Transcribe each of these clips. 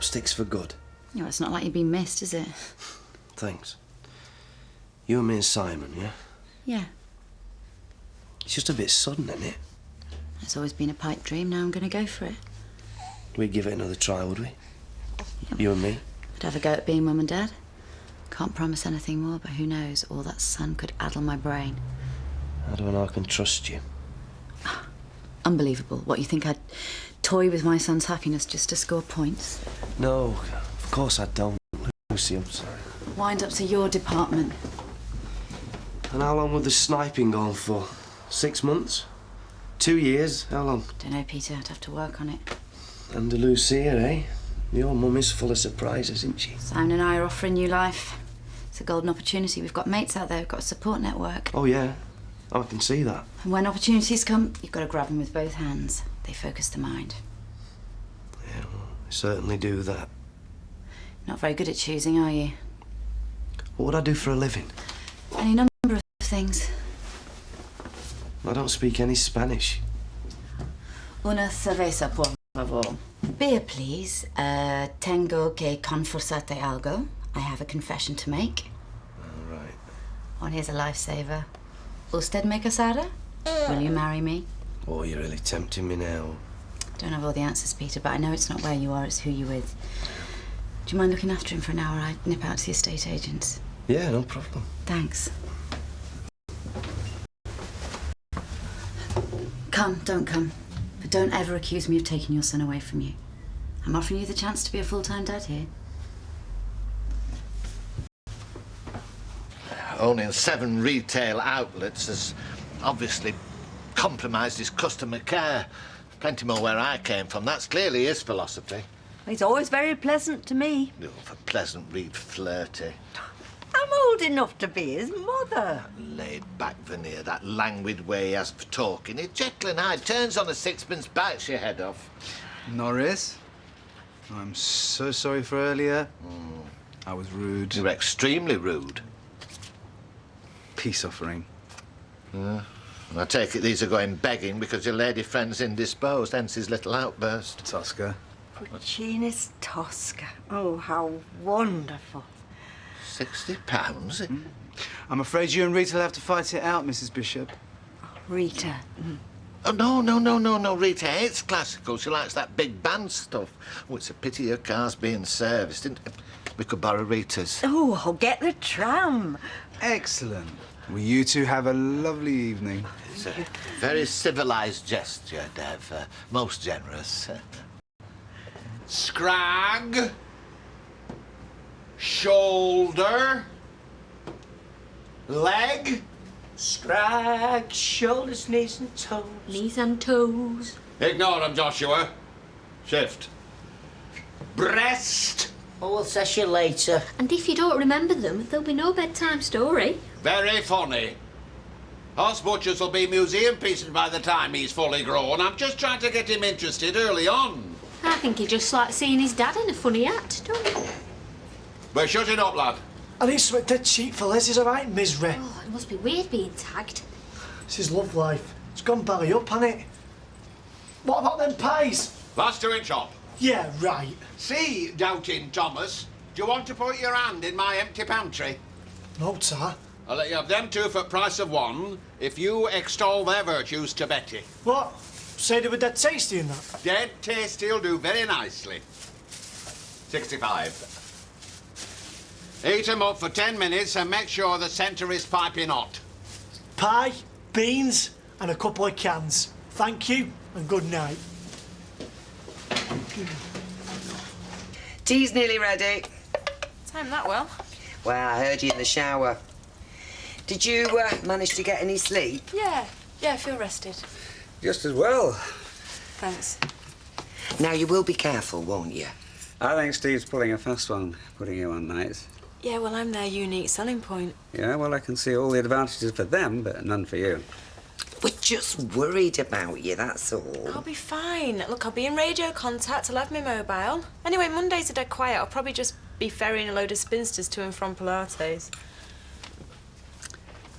sticks for good. No, it's not like you've been missed, is it? Thanks. You and me and Simon, yeah? Yeah. It's just a bit sudden, isn't it? It's always been a pipe dream, now I'm going to go for it. We'd give it another try, would we? Yep. You and me? I'd have a go at being mum and dad. Can't promise anything more, but who knows? All that sun could addle my brain. How do I know I can trust you? Unbelievable. What, you think I'd toy with my son's happiness just to score points? No, of course I don't. Lucy, I'm sorry. Wind up to your department. And how long would the sniping go on for? 6 months? 2 years? How long? Don't know, Peter. I'd have to work on it. And Lucia, eh? Your mum is full of surprises, isn't she? Simon and I are offering new life. It's a golden opportunity. We've got mates out there. We've got a support network. Oh, yeah. I can see that. And when opportunities come, you've got to grab them with both hands. They focus the mind. Yeah, well, I certainly do that. Not very good at choosing, are you? What would I do for a living? Any number of things. I don't speak any Spanish. Una cerveza, por favor. Beer, please. Tengo que confesarte algo. I have a confession to make. All right. Oh, here's a lifesaver. Usted me casada? Will you marry me? Oh, you're really tempting me now. Don't have all the answers, Peter, but I know it's not where you are, it's who you're with. Do you mind looking after him for an hour? I'd nip out to the estate agents. Yeah, no problem. Thanks. Come, don't come. But don't ever accuse me of taking your son away from you. I'm offering you the chance to be a full-time dad here. Owning 7 retail outlets has obviously compromised his customer care. Plenty more where I came from. That's clearly his philosophy. It's always very pleasant to me. Oh, for pleasant, read flirty. I'm old enough to be his mother. That laid-back veneer, that languid way he has for talking. His Jekyll and Hyde turns on a sixpence, bites your head off. Norris, I'm so sorry for earlier. I was rude. You were extremely rude. Peace offering. Yeah. And I take it these are going begging because your lady friend's indisposed, hence his little outburst. Tosca. Puccini's Tosca. Oh, how wonderful. £60? I'm afraid you and Rita will have to fight it out, Mrs. Bishop. Rita. Oh, no. Rita hates classical. She likes that big band stuff. Oh, it's a pity your car's being serviced. We could borrow Rita's. Oh, I'll get the tram. Excellent. Well, you two have a lovely evening. It's a very civilised gesture, Dev. Most generous. Scrag. Shoulder. Leg. Scrag, shoulders, knees and toes. Knees and toes. Ignore them, Joshua. Shift. Breast. Oh, we'll test you later. And if you don't remember them, there'll be no bedtime story. Very funny. Us butchers will be museum pieces by the time he's fully grown. I'm just trying to get him interested early on. I think he just likes seeing his dad in a funny hat, don't you? We're shutting up, lad. I need something dead cheap for Les. He's a right misery. Oh, it must be weird being tagged. It's his love life. It's gone belly up, hasn't it? What about them pies? Last 2 inch up. Yeah, right. See, Doubting Thomas, do you want to put your hand in my empty pantry? No, sir. I'll let you have them 2 for price of 1 if you extol their virtues to Betty. What? Say they were dead tasty in that? Dead tasty'll do very nicely. 65. Heat 'em up for 10 minutes and make sure the centre is piping hot. Pie, beans, and a couple of cans. Thank you, and good night. Tea's nearly ready. Timed that well. Well, I heard you in the shower. Did you manage to get any sleep? Yeah, I feel rested. Just as well. Thanks. Now, you will be careful, won't you? I think Steve's pulling a fast one, putting you on nights. Yeah, well, I'm their unique selling point. Yeah, well, I can see all the advantages for them, but none for you. We're just worried about you, that's all. I'll be fine. Look, I'll be in radio contact. I'll have my mobile. Anyway, Mondays are dead quiet. I'll probably just be ferrying a load of spinsters to and from Pilates.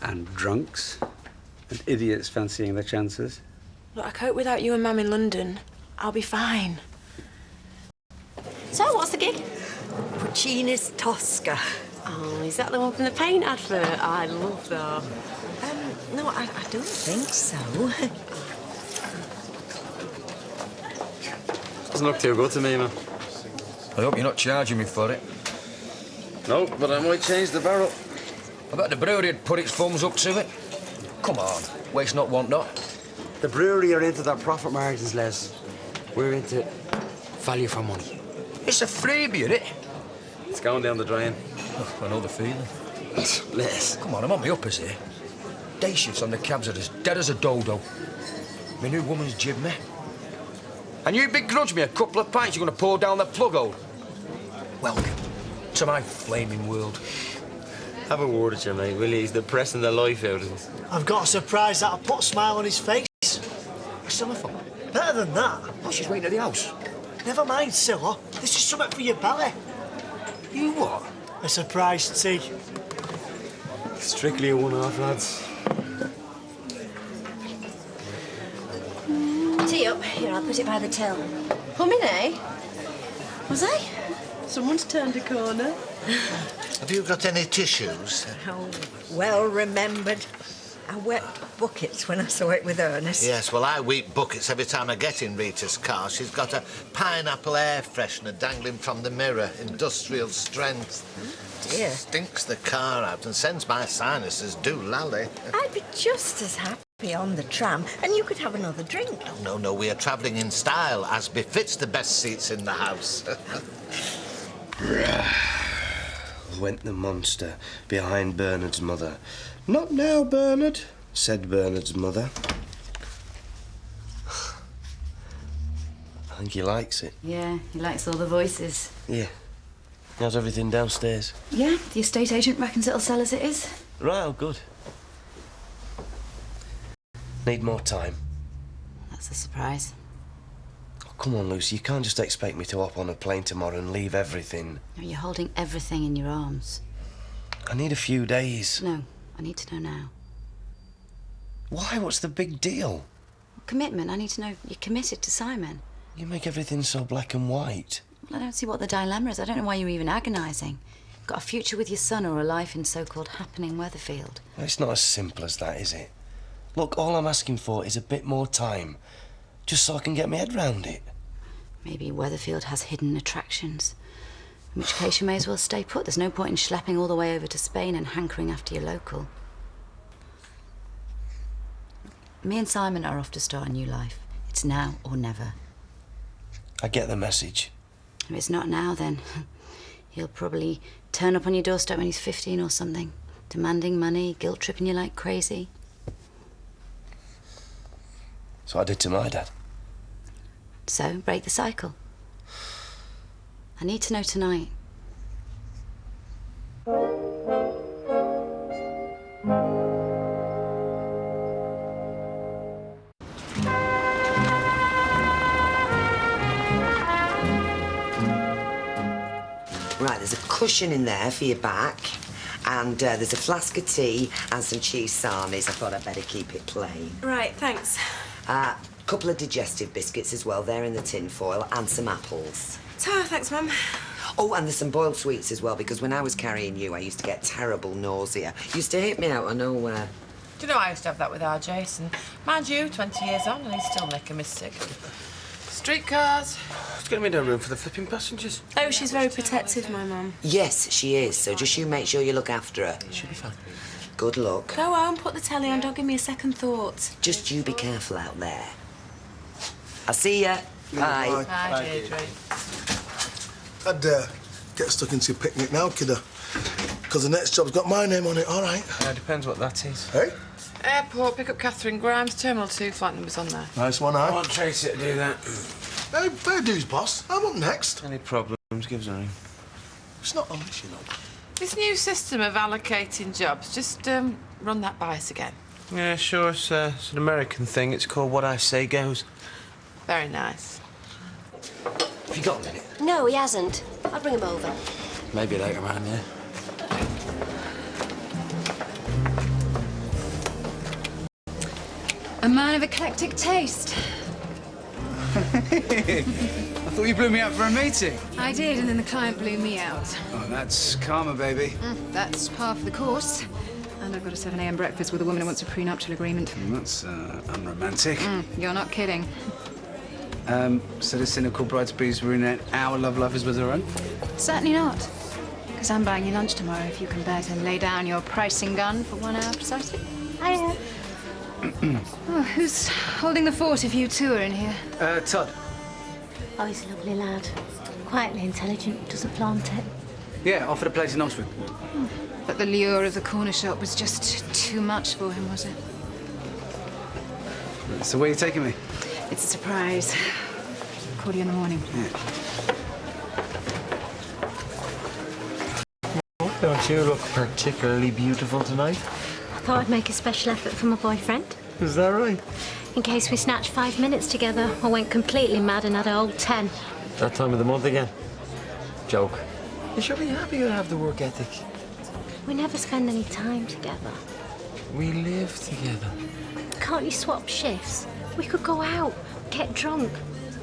And drunks. And idiots fancying their chances. Look, I cope without you and Mum in London. I'll be fine. So, what's the the gig? Puccini's Tosca. Oh, is that the one from the paint advert? I love that. No, I don't think so. Doesn't look too good to me, man. I hope you're not charging me for it. No, but I might change the barrel. I bet the brewery had put its thumbs up to it. Come on, waste not, want not. The brewery are into their profit margins, Les. We're into value for money. It's a freebie, isn't it? It's going down the drain. Oh, I know the feeling. Les. Come on, I'm on my uppers here. Day shifts on the cabs are as dead as a dodo. My new woman's jibbed me. And you begrudge me a couple of pints you're going to pour down the plug hole. Welcome to my flaming world. Have a word with you, mate, will you? He's depressing the life out of us. I've got a surprise that'll put a smile on his face. A cellophane. Better than that. Oh, she's waiting at the house. Never mind, Scylla. This is something for your belly. You what? A surprise tea. Strictly a one-half, lads. Tea up. Here, I'll put it by the till. Humming, eh? Was I? Someone's turned a corner. Have you got any tissues? Oh, well remembered. I wept buckets when I saw it with Ernest. Yes, well, I weep buckets every time I get in Rita's car. She's got a pineapple air freshener dangling from the mirror, industrial strength. Dear. Stinks the car out and sends my sinuses doolally. I'd be just as happy on the tram, and you could have another drink. No, we are travelling in style, as befits the best seats in the house. Went the monster behind Bernard's mother. Not now, Bernard, said Bernard's mother. I think he likes it. Yeah, he likes all the voices. Yeah. How's everything downstairs? Yeah, the estate agent reckons it'll sell as it is. Right, oh, good. Need more time. That's a surprise. Oh, come on, Lucy, you can't just expect me to hop on a plane tomorrow and leave everything. No, you're holding everything in your arms. I need a few days. No, I need to know now. Why? What's the big deal? Commitment. I need to know you're committed to Simon. You make everything so black and white. Well, I don't see what the dilemma is. I don't know why you're even agonising. Got a future with your son or a life in so-called happening Weatherfield? Well, it's not as simple as that, is it? Look, all I'm asking for is a bit more time, just so I can get my head round it. Maybe Weatherfield has hidden attractions. In which case you may as well stay put. There's no point in schlepping all the way over to Spain and hankering after your local. Me and Simon are off to start a new life. It's now or never. I get the message. If it's not now, then he'll probably turn up on your doorstep when he's 15 or something, demanding money, guilt-tripping you like crazy. So I did to my dad. So, break the cycle. I need to know tonight. Right, there's a cushion in there for your back, and there's a flask of tea and some cheese sarnies. I thought I'd better keep it plain. Right, thanks. A couple of digestive biscuits as well, they're in the tin foil, and some apples. Oh, thanks, Mum. Oh, and there's some boiled sweets as well, because when I was carrying you, I used to get terrible nausea. Used to hit me out of nowhere. Do you know, I used to have that with our Jason. Mind you, 20 years on, and he's still making me sick. Streetcars. It's going to be no room for the flipping passengers. Oh, she's very protective, my mum. Yes, she is, so just you make sure you look after her. She'll be fine. Good luck. Go home, put the telly on, don't give me a second thought. Just you be careful out there. I'll see ya. Bye. Bye, Deirdre. I'd get stuck into your picnic now, kiddo. Because the next job's got my name on it, all right? Yeah, depends what that is. Hey? Airport, pick up Catherine Grimes, Terminal 2, flight number's on there. Nice one, I eh? want Tracy to do that. Hey, fair dues, boss. I'm up next. Any problems, give us a ring. It's not on this, you know. This new system of allocating jobs, just run that by us again. Yeah, sure, it's an American thing. It's called What I Say Goes. Very nice. Have you got a minute? No, he hasn't. I'll bring him over. Maybe later on, yeah. A man of eclectic taste. I thought you blew me out for a meeting. I did, and then the client blew me out. Oh, that's karma, baby. That's par for the course. And I've got a 7 a.m. breakfast with a woman who wants a prenuptial agreement. That's unromantic. You're not kidding. So the cynical bride-to-be's ruining our love life as well as her own? Certainly not. Because I'm buying you lunch tomorrow if you can bear to lay down your pricing gun for 1 hour precisely. Hiya. Oh, who's holding the fort if you two are in here? Todd. Oh, he's a lovely lad. Quietly intelligent, doesn't flaunt it. Yeah, offered a place in Oxford. But the lure of the corner shop was just too much for him, was it? So where are you taking me? It's a surprise. Call you in the morning. Yeah. Don't you look particularly beautiful tonight? I thought I'd make a special effort for my boyfriend. Is that right? In case we snatched 5 minutes together or went completely mad and had a whole 10. That time of the month again? Joke. You should be happy you have the work ethic. We never spend any time together. We live together. Can't you swap shifts? We could go out, get drunk.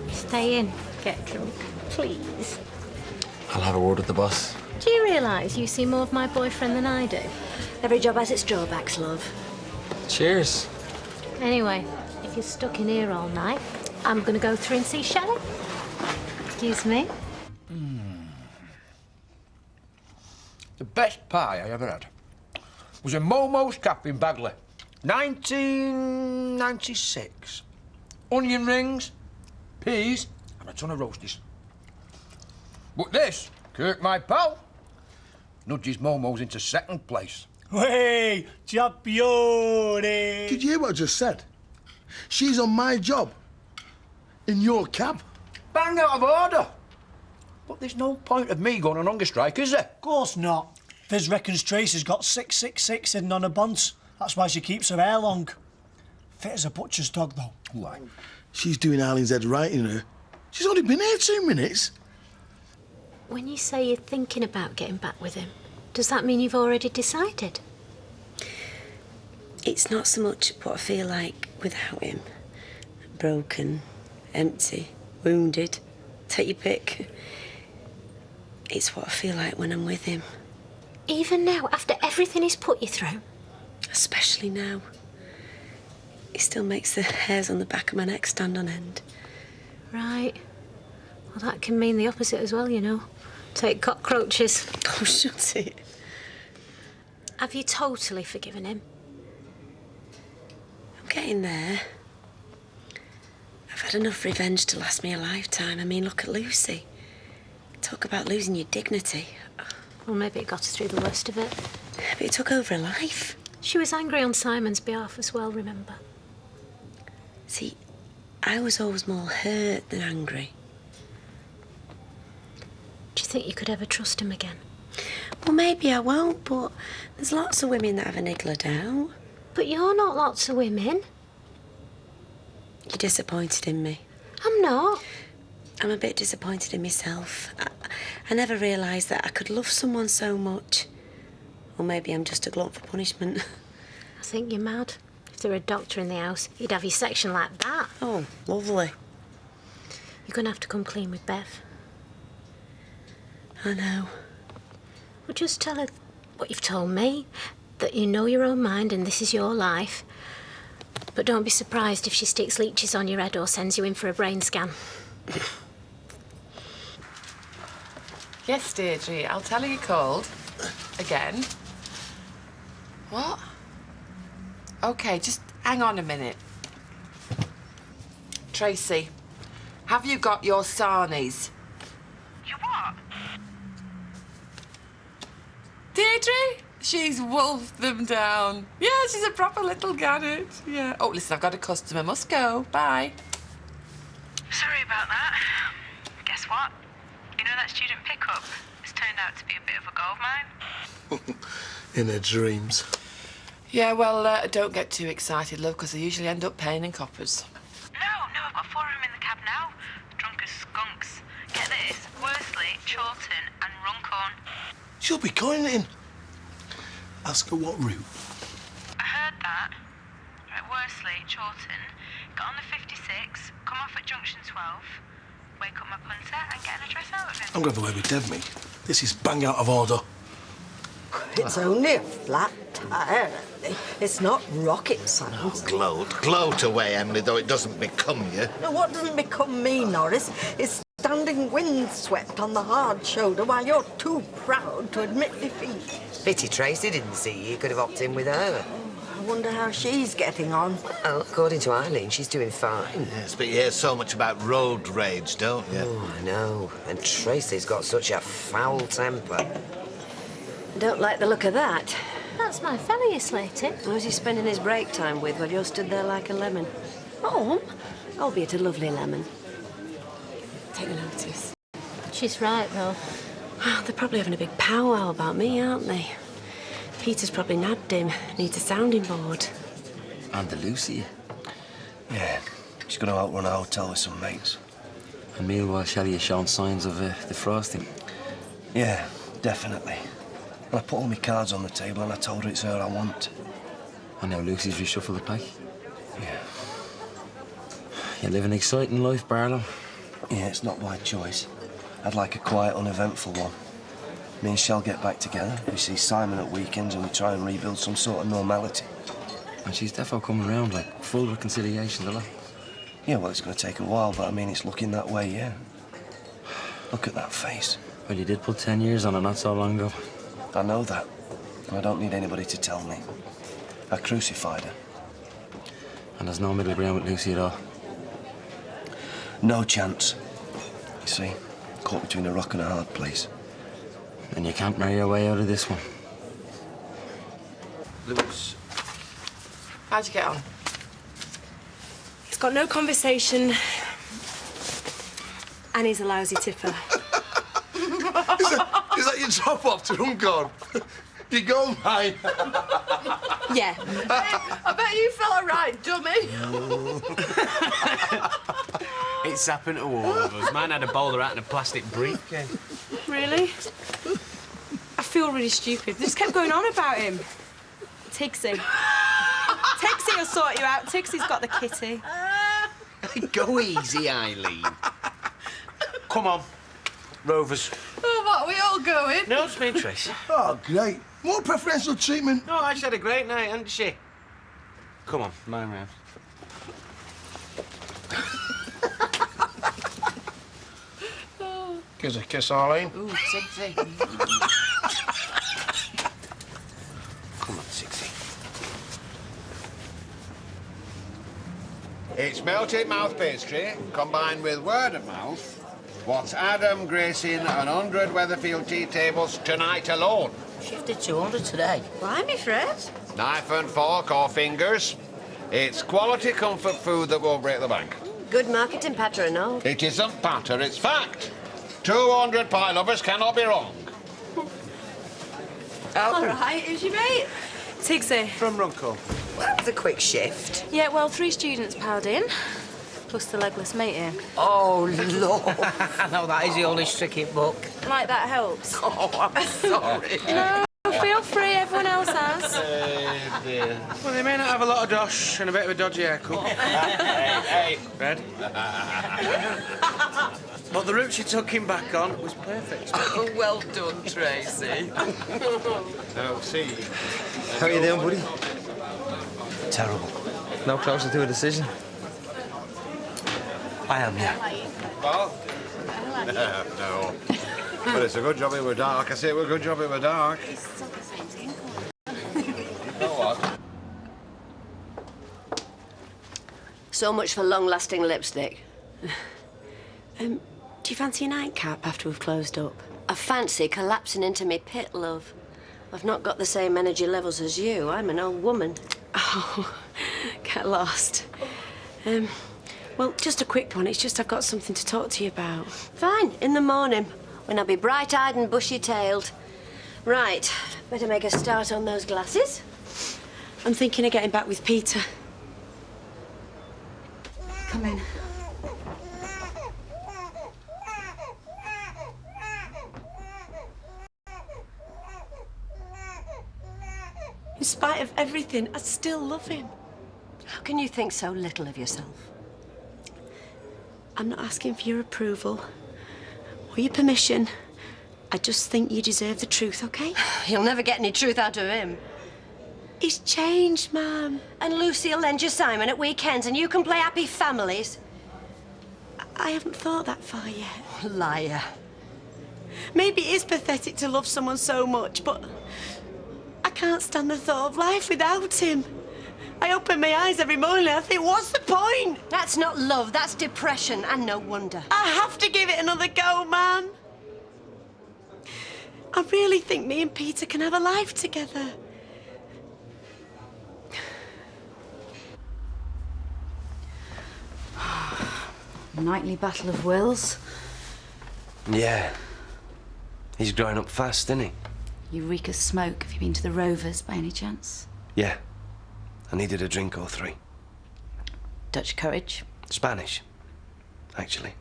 Stay in, get drunk. Please. I'll have a word with the boss. Do you realise you see more of my boyfriend than I do? Every job has its drawbacks, love. Cheers. Anyway, if you're stuck in here all night, I'm going to go through and see Shelley. Excuse me. The best pie I ever had was a Momo's Cap in Bagley, 1996. Onion rings, peas, and a ton of roasties. But this, Kirk, my pal, nudges Momo's into second place. Hey, champione! Did you hear what I just said? She's on my job. In your cab. Bang out of order. But there's no point of me going on hunger strike, is there? Of course not. Viz reckons Tracy's got 666 hidden on her buns. That's why she keeps her hair long. Fit as a butcher's dog, though. Why? She's doing Arlene's head right, you know. She's only been here 2 minutes. When you say you're thinking about getting back with him, does that mean you've already decided? It's not so much what I feel like without him. Broken, empty, wounded, take your pick. It's what I feel like when I'm with him. Even now, after everything he's put you through? Especially now. He still makes the hairs on the back of my neck stand on end. Right. Well, that can mean the opposite as well, you know. Take cockroaches. Oh, shut it. Have you totally forgiven him? I'm getting there. I've had enough revenge to last me a lifetime. I mean, look at Lucy. Talk about losing your dignity. Well, maybe it got us through the worst of it. But it took over her life. She was angry on Simon's behalf as well, remember? See, I was always more hurt than angry. Do you think you could ever trust him again? Well, maybe I won't, but there's lots of women that have a niggle of doubt. But you're not lots of women. You're disappointed in me. I'm not. I'm a bit disappointed in myself. I never realised that I could love someone so much. Or maybe I'm just a glutton for punishment. I think you're mad. If there were a doctor in the house, he'd have your section like that. Oh, lovely. You're going to have to come clean with Bev. I know. Well, just tell her what you've told me, that you know your own mind and this is your life. But don't be surprised if she sticks leeches on your head or sends you in for a brain scan. Yes, Deirdre, I'll tell her you called. Again. What? OK, just hang on a minute. Tracy, have you got your sarnies? You what? Deirdre? She's wolfed them down. Yeah, she's a proper little gannet. Yeah. Oh, listen, I've got a customer. Must go. Bye. Sorry about that. Guess what? You know that student pickup? It's turned out to be a bit of a goldmine. In her dreams. Yeah, well, don't get too excited, love, because they usually end up paying in coppers. No, I've got 4 of them in the cab now. Drunk as skunks. Get this, Worsley, Chorlton and Runcorn. She'll be coining it in. Ask her what route. I heard that. Right, Worsley, Chorlton, got on the 56, come off at junction 12, wake up my punter and get an address out of him. I'm going to have a word with Dev, me. This is bang out of order. It's only a flat tire. It's not rocket science. Gloat away, Emily, though it doesn't become you. No, what doesn't become me, Norris, is standing windswept on the hard shoulder while you're too proud to admit defeat. Pity Tracy didn't see you. Could have opted in with her. I wonder how she's getting on. Well, according to Eileen, she's doing fine. Yes, but you hear so much about road rage, don't you? Oh, I know. And Tracy's got such a foul temper. I don't like the look of that. That's my fella you're slating. Who's he spending his break time with while you're stood there like a lemon? Mum? Albeit a lovely lemon. Take notice. She's right, though. They're probably having a big powwow about me, aren't they? Peter's probably nabbed him. Needs a sounding board. And the Lucy. Yeah, she's going to outrun a hotel with some mates. And meanwhile, Shelley has shown signs of defrosting. Yeah, definitely. And I put all my cards on the table and I told her it's her I want. And now Lucy's reshuffled the pack. Yeah. You live an exciting life, Barlow. Yeah, it's not by choice. I'd like a quiet, uneventful one. Me and Shell get back together, we see Simon at weekends and we try and rebuild some sort of normality. And she's defo coming around, like, full reconciliation, the lot. Yeah, well, it's going to take a while, but I mean, it's looking that way, yeah. Look at that face. Well, you did put 10 years on it not so long ago. I know that. I don't need anybody to tell me. I crucified her. And there's no middle ground with Lucy at all? No chance. You see, caught between a rock and a hard place. And you can't marry your way out of this one. Lewis. How'd you get on? He's got no conversation. And he's a lousy tipper. Is that your drop off to Runcorn? You go, mate. Yeah. I bet you felt all right, dummy. It's happened to all of us. Mine had a bowler hat and a plastic briefcase. Really? I feel really stupid. They just kept going on about him. Tigsy. Tigsy will sort you out. Tigsy's got the kitty. Go easy, Eileen. Come on, Rovers. Oh, what, are we all going? No, it's me and Trish. Oh, great. More preferential treatment. No, I just had a great night, hasn't she? Come on, line round. Give us a kiss, Arlene. Ooh, Tigsy. Come on, Sixty. It's melted mouth pastry combined with word of mouth. What's Adam gracing 100 Weatherfield tea tables tonight alone? Shifted 200 today. Blimey, Fred. Knife and fork or fingers. It's quality comfort food that won't break the bank. Good marketing pattern, no? It isn't patter, it's fact. 200 pie lovers cannot be wrong. All right, who's your mate? Tigsy. From Runcorn. Well, that was a quick shift. Yeah, well, 3 students piled in, plus the legless mate here. Oh, Lord. No, that is the oldest trick in book. Like that helps. Oh, I'm sorry. No, feel free, everyone else has. Dear. Well, they may not have a lot of dosh and a bit of a dodgy haircut. Hey, Red. But the route she took him back on was perfect. Oh, well done, Tracy. Now, see. How are you doing, buddy? Terrible. No closer to a decision? I am, yeah. Well, no. But it's a good job it were dark. I say it was a good job it were dark. You know what? So much for long-lasting lipstick. Do you fancy a nightcap after we've closed up? I fancy collapsing into me pit, love. I've not got the same energy levels as you. I'm an old woman. Oh, get lost. Well, just a quick one. It's just I've got something to talk to you about. Fine, in the morning, when I'll be bright-eyed and bushy-tailed. Right, better make a start on those glasses. I'm thinking of getting back with Peter. Come in. In spite of everything, I still love him. How can you think so little of yourself? I'm not asking for your approval or your permission. I just think you deserve the truth, OK? You'll never get any truth out of him. He's changed, Mum. And Lucy'll lend you Simon at weekends and you can play happy families. I haven't thought that far yet. Liar. Maybe it is pathetic to love someone so much, but I can't stand the thought of life without him. I open my eyes every morning and I think, what's the point? That's not love, that's depression, and no wonder. I have to give it another go, Mum. I really think me and Peter can have a life together. Nightly battle of wills. Yeah. He's growing up fast, isn't he? You reek of smoke. Have you been to the Rovers by any chance? Yeah. I needed a drink or three. Dutch courage? Spanish, actually.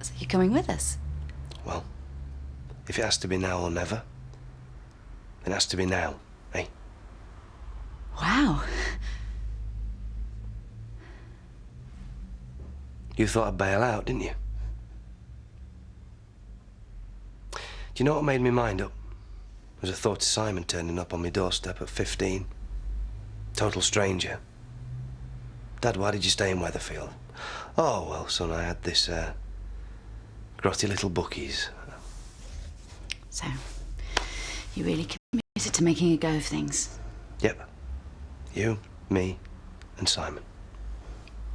So you're coming with us? Well, if it has to be now or never, it has to be now, eh? Wow. You thought I'd bail out, didn't you? Do you know what made me mind up? Was a thought of Simon turning up on my doorstep at 15. Total stranger. Dad, why did you stay in Weatherfield? Oh, well, son, I had this, grotty little bookies. So, you really committed to making a go of things? Yep. You, me, and Simon.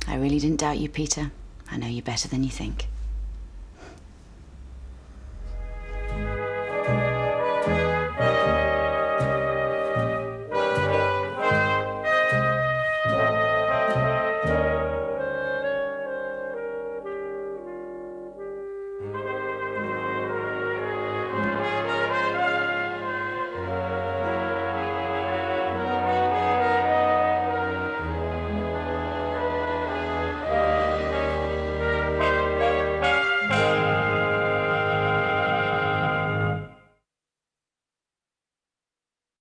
I really didn't doubt you, Peter. I know you better than you think.